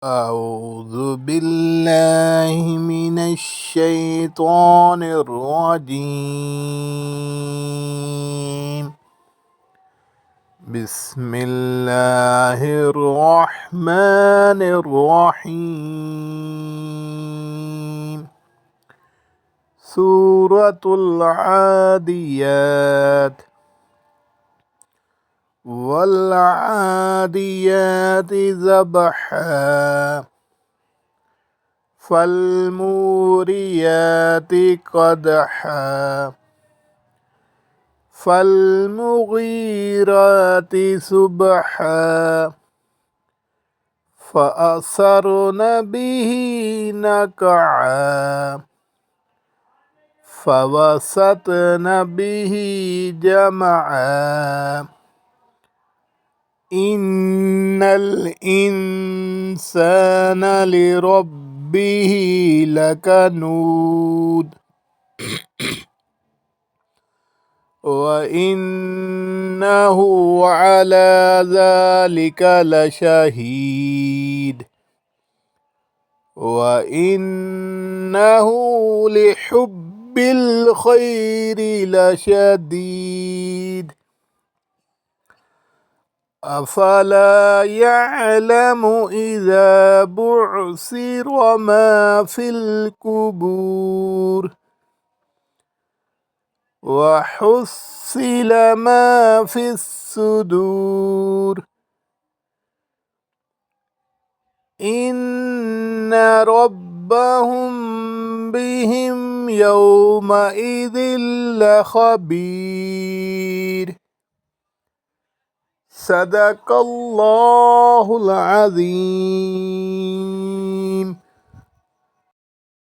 أعوذ بالله من الشيطان الرجيم. بسم الله الرحمن الرحيم. سورة العاديات. والعاديات ذبحا فالموريات قدحا فالمغيرات سبحا فأثرن به نقعا فوسطن به جمعا إن الإنسان لربه لكنود وإنه على ذلك لشهيد وإنه لحب الخير لشديد أفلا يعلم إذا بعثر ما في القبور وحصل ما في الصدور إن ربهم بهم يومئذ لخبير. صدق الله العظيم.